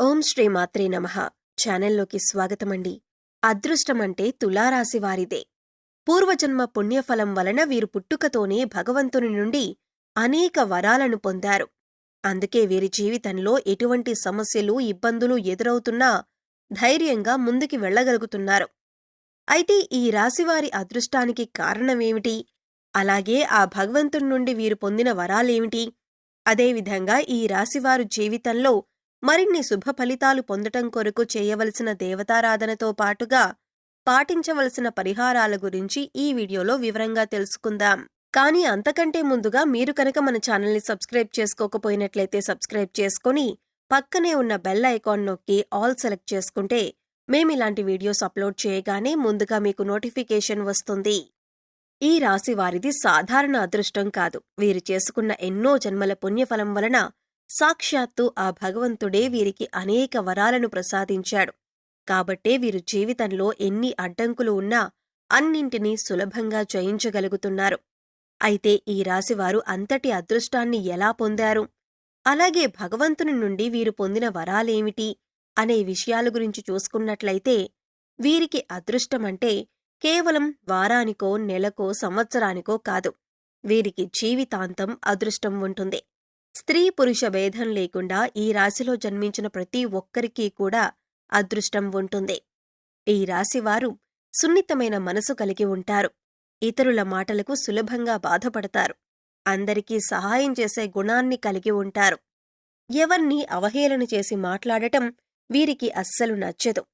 ఓం శ్రీ మాత్రే నమః. ఛానల్లోకి స్వాగతమండి. అదృష్టమంటే తులారాశి వారిదే. పూర్వజన్మ పుణ్యఫలం వలన వీరు పుట్టుకతోనే భగవంతుని నుండి అనేక వరాలను పొందారు. అందుకే వీరి జీవితంలో ఎటువంటి సమస్యలు, ఇబ్బందులు ఎదురవుతున్నా ధైర్యంగా ముందుకి వెళ్ళగలుగుతున్నారు. అయితే ఈ రాశివారి అదృష్టానికి కారణమేమిటి? అలాగే ఆ భగవంతుడి నుండి వీరు పొందిన వరాలేమిటి? అదేవిధంగా ఈ రాశివారు జీవితంలో మరిన్ని శుభ ఫలితాలు పొందటం కొరకు చేయవలసిన దేవతారాధనతో పాటుగా పాటించవలసిన పరిహారాల గురించి ఈ వీడియోలో వివరంగా తెలుసుకుందాం. కానీ అంతకంటే ముందుగా మీరు కనుక మన ఛానల్ని సబ్స్క్రైబ్ చేసుకోకపోయినట్లయితే సబ్స్క్రైబ్ చేసుకొని పక్కనే ఉన్న బెల్ ఐకాన్ నొక్కి ఆల్ సెలెక్ట్ చేసుకుంటే మేమిలాంటి వీడియోస్ అప్లోడ్ చేయగానే ముందుగా మీకు నోటిఫికేషన్ వస్తుంది. ఈ రాశి వారిది సాధారణ అదృష్టం కాదు. వీరు చేసుకున్న ఎన్నో జన్మల పుణ్యఫలం వలన సాక్షాత్తు ఆ భగవంతుడే వీరికి అనేక వరాలను ప్రసాదించాడు. కాబట్టే వీరు జీవితంలో ఎన్ని అడ్డంకులు ఉన్నా అన్నింటినీ సులభంగా జయించగలుగుతున్నారు. అయితే ఈ రాశివారు అంతటి అదృష్టాన్ని ఎలా పొందారు? అలాగే భగవంతుని నుండి వీరు పొందిన వరాలేమిటి అనే విషయాల గురించి చూసుకున్నట్లయితే వీరికి అదృష్టమంటే కేవలం వారానికో, నెలకో, సంవత్సరానికో కాదు. వీరికి జీవితాంతం అదృష్టం ఉంటుంది. స్త్రీ పురుష భేదం లేకుండా ఈ రాశిలో జన్మించిన ప్రతి ఒక్కరికీ కూడా అదృష్టం ఉంటుంది. ఈ రాశివారు సున్నితమైన మనసు కలిగి ఉంటారు. ఇతరుల మాటలకు సులభంగా బాధపడతారు. అందరికీ సహాయం చేసే గుణాన్ని కలిగి ఉంటారు. ఎవర్నీ అవహేళన చేసి మాట్లాడటం వీరికి అస్సలు నచ్చదు.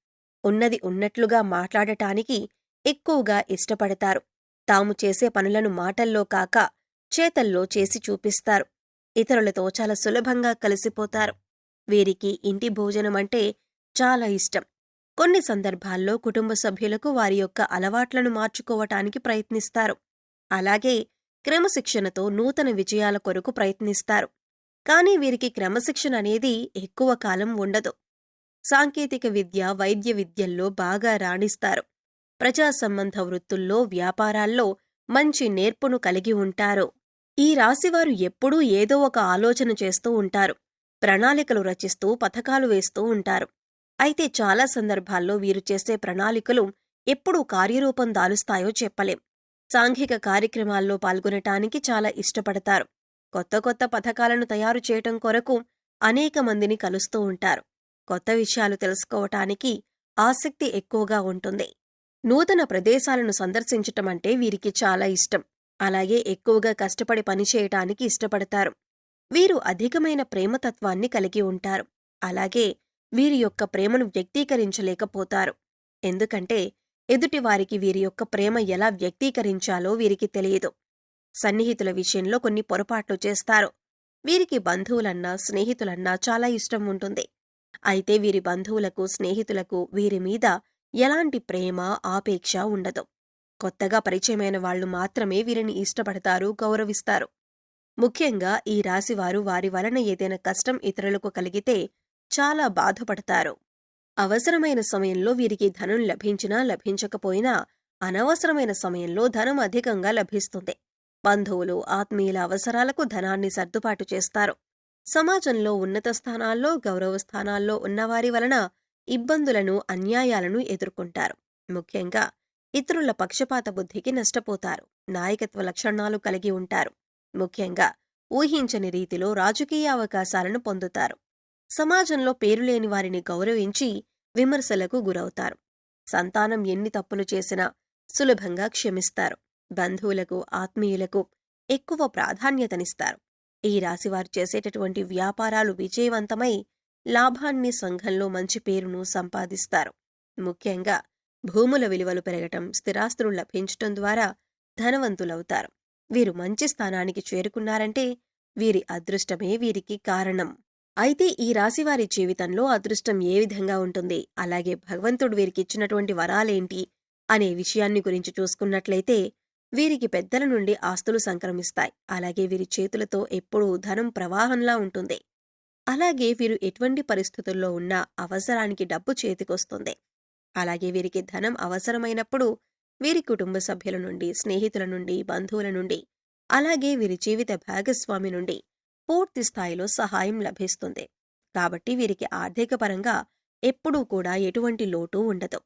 ఉన్నది ఉన్నట్లుగా మాట్లాడటానికి ఎక్కువగా ఇష్టపడతారు. తాము చేసే పనులను మాటల్లో కాక చేతల్లో చేసి చూపిస్తారు. ఇతరులతో చాలా సులభంగా కలిసిపోతారు. వీరికి ఇంటి భోజనమంటే చాలా ఇష్టం. కొన్ని సందర్భాల్లో కుటుంబ సభ్యులకు వారి యొక్క అలవాట్లను మార్చుకోవటానికి ప్రయత్నిస్తారు. అలాగే క్రమశిక్షణతో నూతన విజయాల కొరకు ప్రయత్నిస్తారు. కానీ వీరికి క్రమశిక్షణ అనేది ఎక్కువ కాలం ఉండదు. సాంకేతిక విద్య, వైద్య విద్యల్లో బాగా రాణిస్తారు. ప్రజా సంబంధ వృత్తుల్లో, వ్యాపారాల్లో మంచి నేర్పును కలిగి ఉంటారు. ఈ రాశివారు ఎప్పుడూ ఏదో ఒక ఆలోచన చేస్తూ ఉంటారు. ప్రణాళికలు రచిస్తూ పథకాలు వేస్తూ ఉంటారు. అయితే చాలా సందర్భాల్లో వీరు చేసే ప్రణాళికలు ఎప్పుడు కార్యరూపం దాలుస్తాయో చెప్పలేం. సాంఘిక కార్యక్రమాల్లో పాల్గొనటానికి చాలా ఇష్టపడతారు. కొత్త కొత్త పథకాలను తయారు చేయటం కొరకు అనేక మందిని కలుస్తూ ఉంటారు. కొత్త విషయాలు తెలుసుకోవటానికి ఆసక్తి ఎక్కువగా ఉంటుంది. నూతన ప్రదేశాలను సందర్శించటమంటే వీరికి చాలా ఇష్టం. అలాగే ఎక్కువగా కష్టపడి పనిచేయటానికి ఇష్టపడతారు. వీరు అధికమైన ప్రేమతత్వాన్ని కలిగి ఉంటారు. అలాగే వీరి యొక్క ప్రేమను వ్యక్తీకరించలేకపోతారు. ఎందుకంటే ఎదుటివారికి వీరి యొక్క ప్రేమ ఎలా వ్యక్తీకరించాలో వీరికి తెలియదు. సన్నిహితుల విషయంలో కొన్ని పొరపాట్లు చేస్తారు. వీరికి బంధువులన్నా, స్నేహితులన్నా చాలా ఇష్టం ఉంటుంది. అయితే వీరి బంధువులకు, స్నేహితులకు వీరి మీద ఎలాంటి ప్రేమ, ఆపేక్ష ఉండదు. కొత్తగా పరిచయమైన వాళ్లు మాత్రమే వీరిని ఇష్టపడతారు, గౌరవిస్తారు. ముఖ్యంగా ఈ రాశివారు వారి వలన ఏదైనా కష్టం ఇతరులకు కలిగితే చాలా బాధపడతారు. అవసరమైన సమయంలో వీరికి ధనం లభించినా లభించకపోయినా అనవసరమైన సమయంలో ధనం అధికంగా లభిస్తుంది. బంధువులు, ఆత్మీయుల అవసరాలకు ధనాన్ని సర్దుబాటు చేస్తారు. సమాజంలో ఉన్నత స్థానాల్లో, గౌరవ స్థానాల్లో ఉన్నవారి వలన ఇబ్బందులను, అన్యాయాలను ఎదుర్కొంటారు. ముఖ్యంగా ఇతరుల పక్షపాత బుద్ధికి నష్టపోతారు. నాయకత్వ లక్షణాలు కలిగి ఉంటారు. ముఖ్యంగా ఊహించని రీతిలో రాజకీయ అవకాశాలను పొందుతారు. సమాజంలో పేరులేని వారిని గౌరవించి విమర్శలకు గురవుతారు. సంతానం ఎన్ని తప్పులు చేసినా సులభంగా క్షమిస్తారు. బంధువులకు, ఆత్మీయులకు ఎక్కువ ప్రాధాన్యతనిస్తారు. ఈ రాశివారు చేసేటటువంటి వ్యాపారాలు విజయవంతమై లాభాన్ని, సంఘంలో మంచి పేరును సంపాదిస్తారు. ముఖ్యంగా భూముల విలువలు పెరగటం, స్థిరాస్తులు లభించటం ద్వారా ధనవంతులవుతారు. వీరు మంచి స్థానానికి చేరుకున్నారంటే వీరి అదృష్టమే వీరికి కారణం. అయితే ఈ రాశివారి జీవితంలో అదృష్టం ఏ విధంగా ఉంటుంది, అలాగే భగవంతుడు వీరికిచ్చినటువంటి వరాలేంటి అనే విషయాన్ని గురించి చూసుకున్నట్లయితే వీరికి పెద్దల నుండి ఆస్తులు సంక్రమిస్తాయి. అలాగే వీరి చేతులతో ఎప్పుడూ ధనం ప్రవాహంలా ఉంటుంది. అలాగే వీరు ఎటువంటి పరిస్థితుల్లో ఉన్నా అవసరానికి డబ్బు చేతికొస్తుంది. అలాగే వీరికి ధనం అవసరమైనప్పుడు వీరి కుటుంబ సభ్యుల నుండి, స్నేహితుల నుండి, బంధువుల నుండి, అలాగే వీరి జీవిత భాగస్వామి నుండి పూర్తి స్థాయిలో సహాయం లభిస్తుంది. కాబట్టి వీరికి ఆర్థిక పరంగా ఎప్పుడూ కూడా ఎటువంటి లోటు ఉండదు.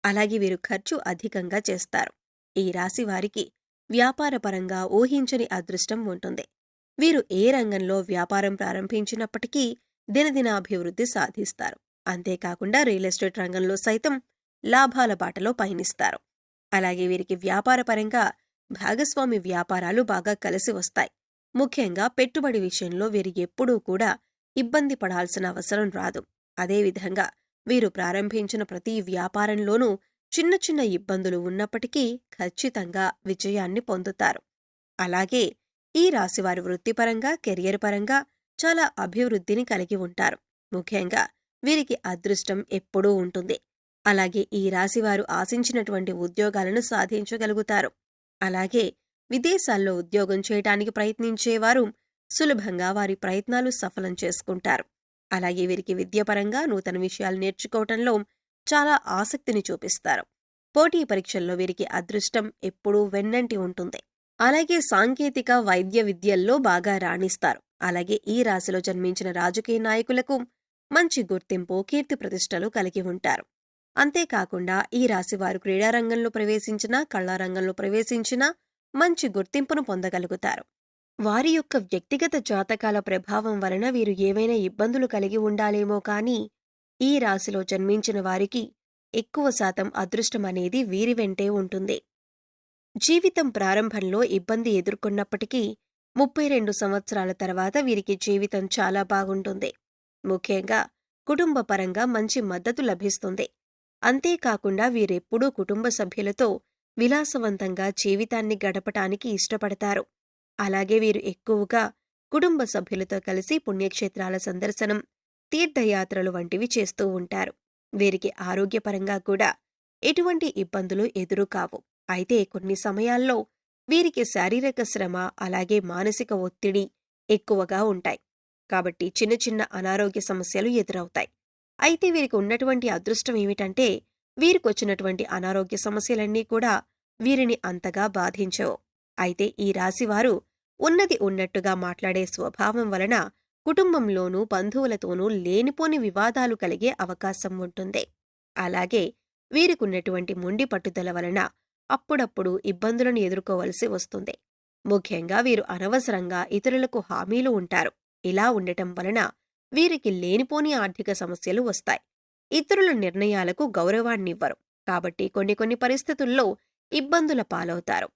అలాగే వీరు ఖర్చు అధికంగా చేస్తారు. ఈ రాశి వారికి వ్యాపారపరంగా ఊహించని అదృష్టం ఉంటుంది. వీరు ఏ రంగంలో వ్యాపారం ప్రారంభించినప్పటికీ దినదినాభివృద్ధి సాధిస్తారు. అంతేకాకుండా రియల్ ఎస్టేట్ రంగంలో సైతం లాభాల బాటలో పయనిస్తారు. అలాగే వీరికి వ్యాపారపరంగా భాగస్వామి వ్యాపారాలు బాగా కలిసి వస్తాయి. ముఖ్యంగా పెట్టుబడి విషయంలో వీరు ఎప్పుడూ కూడా ఇబ్బంది పడాల్సిన అవసరం రాదు. అదేవిధంగా వీరు ప్రారంభించిన ప్రతి వ్యాపారంలోనూ చిన్న చిన్న ఇబ్బందులు ఉన్నప్పటికీ ఖచ్చితంగా విజయాన్ని పొందుతారు. అలాగే ఈ రాశివారి వృత్తిపరంగా, కెరియర్ పరంగా చాలా అభివృద్ధిని కలిగి ఉంటారు. ముఖ్యంగా వీరికి అదృష్టం ఎప్పుడూ ఉంటుంది. అలాగే ఈ రాశివారు ఆశించినటువంటి ఉద్యోగాలను సాధించగలుగుతారు. అలాగే విదేశాల్లో ఉద్యోగం చేయటానికి ప్రయత్నించేవారు సులభంగా వారి ప్రయత్నాలు సఫలం చేసుకుంటారు. అలాగే వీరికి విద్యపరంగా నూతన విషయాలు నేర్చుకోవటంలో చాలా ఆసక్తిని చూపిస్తారు. పోటీ పరీక్షల్లో వీరికి అదృష్టం ఎప్పుడూ వెన్నంటి ఉంటుంది. అలాగే సాంకేతిక, వైద్య విద్యల్లో బాగా రాణిస్తారు. అలాగే ఈ రాశిలో జన్మించిన రాజకీయ నాయకులకు మంచి గుర్తింపు, కీర్తి ప్రతిష్టలు కలిగి ఉంటారు. అంతేకాకుండా ఈ రాశివారు క్రీడారంగంలో ప్రవేశించినా, కళారంగంలో ప్రవేశించినా మంచి గుర్తింపును పొందగలుగుతారు. వారి యొక్క వ్యక్తిగత జాతకాల ప్రభావం వలన వీరు ఏవైనా ఇబ్బందులు కలిగి ఉండాలేమో కానీ ఈ రాశిలో జన్మించిన వారికి ఎక్కువ శాతం అదృష్టమనేది వీరి వెంటే ఉంటుంది. జీవితం ప్రారంభంలో ఇబ్బంది ఎదుర్కొన్నప్పటికీ 32 సంవత్సరాల తర్వాత వీరికి జీవితం చాలా బాగుంటుంది. ముఖ్యంగా కుటుంబ పరంగా మంచి మద్దతు లభిస్తుంది. అంతేకాకుండా వీరెప్పుడూ కుటుంబ సభ్యులతో విలాసవంతంగా జీవితాన్ని గడపటానికి ఇష్టపడతారు. అలాగే వీరు ఎక్కువగా కుటుంబ సభ్యులతో కలిసి పుణ్యక్షేత్రాల సందర్శనం, తీర్థయాత్రలు వంటివి చేస్తూ ఉంటారు. వీరికి ఆరోగ్యపరంగా కూడా ఎటువంటి ఇబ్బందులు ఎదురుకావు. అయితే కొన్ని సమయాల్లో వీరికి శారీరక శ్రమ, అలాగే మానసిక ఒత్తిడి ఎక్కువగా ఉంటాయి. కాబట్టి చిన్న చిన్న అనారోగ్య సమస్యలు ఎదురవుతాయి. అయితే వీరికి ఉన్నటువంటి అదృష్టం ఏమిటంటే వీరికొచ్చినటువంటి అనారోగ్య సమస్యలన్నీ కూడా వీరిని అంతగా బాధించవు. అయితే ఈ రాశివారు ఉన్నది ఉన్నట్టుగా మాట్లాడే స్వభావం వలన కుటుంబంలోనూ బంధువులతోనూ లేనిపోని వివాదాలు కలిగే అవకాశం ఉంటుంది. అలాగే వీరికున్నటువంటి మొండి పట్టుదల వలన అప్పుడప్పుడు ఇబ్బందులను ఎదుర్కోవలసి వస్తుంది. ముఖ్యంగా వీరు అనవసరంగా ఇతరులకు హామీలు ఉంటారు. ఇలా ఉండటం వలన వీరికి లేనిపోని ఆర్థిక సమస్యలు వస్తాయి. ఇతరుల నిర్ణయాలకు గౌరవాన్నివ్వరు. కాబట్టి కొన్ని పరిస్థితుల్లో ఇబ్బందుల పాలవుతారు.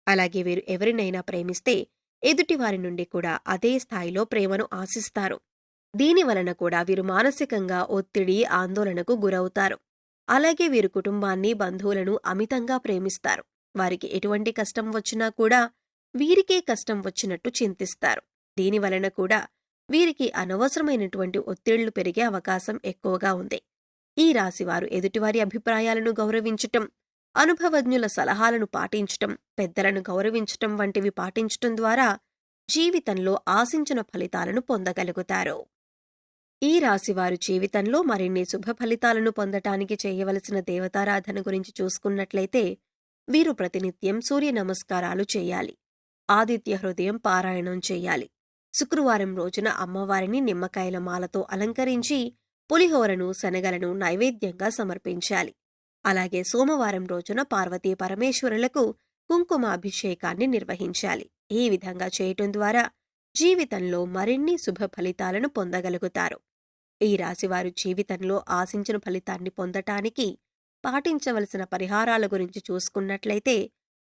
అలాగే వీరు ఎవరినైనా ప్రేమిస్తే ఎదుటివారి నుండి కూడా అదే స్థాయిలో ప్రేమను ఆశిస్తారు. దీనివలన కూడా వీరు మానసికంగా ఒత్తిడి, ఆందోళనకు గురవుతారు. అలాగే వీరు కుటుంబాన్ని, బంధువులను అమితంగా ప్రేమిస్తారు. వారికి ఎటువంటి కష్టం వచ్చినా కూడా వీరికే కష్టం వచ్చినట్టు చింతిస్తారు. దీనివలన కూడా వీరికి అనవసరమైనటువంటి ఒత్తిళ్లు పెరిగే అవకాశం ఎక్కువగా ఉంది. ఈ రాశివారు ఎదుటివారి అభిప్రాయాలను గౌరవించటం, అనుభవజ్ఞుల సలహాలను పాటించటం, పెద్దలను గౌరవించటం వంటివి పాటించటం ద్వారా జీవితంలో ఆశించిన ఫలితాలను పొందగలుగుతారు. ఈ రాశివారు జీవితంలో మరిన్ని శుభ ఫలితాలను పొందటానికి చేయవలసిన దేవతారాధన గురించి చూసుకున్నట్లయితే వీరు ప్రతినిత్యం సూర్య నమస్కారాలు చేయాలి. ఆదిత్య హృదయం పారాయణం చేయాలి. శుక్రవారం రోజున అమ్మవారిని నిమ్మకాయల మాలతో అలంకరించి పులిహోరను, శనగలను నైవేద్యంగా సమర్పించాలి. అలాగే సోమవారం రోజున పార్వతీ పరమేశ్వరులకు కుంకుమాభిషేకాన్ని నిర్వహించాలి. ఈ విధంగా చేయటం ద్వారా జీవితంలో మరిన్ని శుభ ఫలితాలను పొందగలుగుతారు. ఈ రాశివారు జీవితంలో ఆశించిన ఫలితాన్ని పొందటానికి పాటించవలసిన పరిహారాల గురించి చూసుకున్నట్లయితే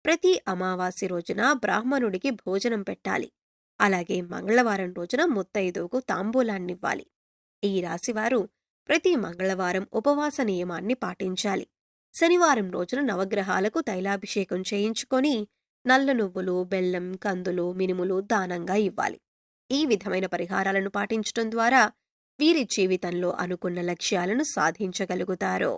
ప్రతి అమావాస్య రోజున బ్రాహ్మణుడికి భోజనం పెట్టాలి. అలాగే మంగళవారం రోజున ముత్తైదువుకు తాంబూలాన్నివ్వాలి. ఈ రాశివారు ప్రతి మంగళవారం ఉపవాస నియమాన్ని పాటించాలి. శనివారం రోజున నవగ్రహాలకు తైలాభిషేకం చేయించుకొని నల్ల నువ్వులు, బెల్లం, కందులు, మినుములు దానంగా ఇవ్వాలి. ఈ విధమైన పరిహారాలను పాటించటం ద్వారా వీరి జీవితంలో అనుకున్న లక్ష్యాలను సాధించగలుగుతారు.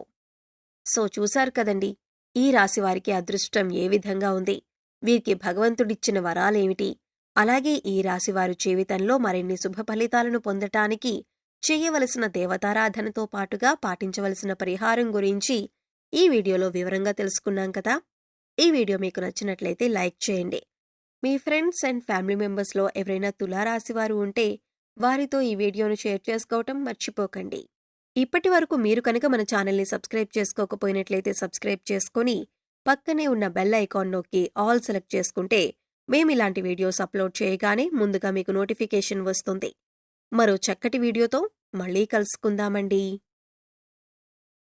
సో చూశారు కదండి, ఈ రాశివారికి అదృష్టం ఏ విధంగా ఉంది, వీరికి భగవంతుడిచ్చిన వరాలేమిటి, అలాగే ఈ రాశివారు జీవితంలో మరిన్ని శుభ ఫలితాలను పొందటానికి చేయవలసిన దేవతారాధనతో పాటుగా పాటించవలసిన పరిహారం గురించి ఈ వీడియోలో వివరంగా తెలుసుకున్నాం కదా. ఈ వీడియో మీకు నచ్చినట్లయితే లైక్ చేయండి. మీ ఫ్రెండ్స్ అండ్ ఫ్యామిలీ మెంబర్స్లో ఎవరైనా తులారాశివారు ఉంటే వారితో ఈ వీడియోను షేర్ చేసుకోవటం మర్చిపోకండి. ఇప్పటి వరకు మీరు కనుక మన ఛానల్ని సబ్స్క్రైబ్ చేసుకోకపోయినట్లయితే సబ్స్క్రైబ్ చేసుకొని పక్కనే ఉన్న బెల్ ఐకాన్ నొక్కి ఆల్ సెలెక్ట్ చేసుకుంటే మేమిలాంటి వీడియోస్ అప్లోడ్ చేయగానే ముందుగా మీకు నోటిఫికేషన్ వస్తుంది. మరో చక్కటి వీడియోతో మళ్ళీ కలుసుకుందామండి.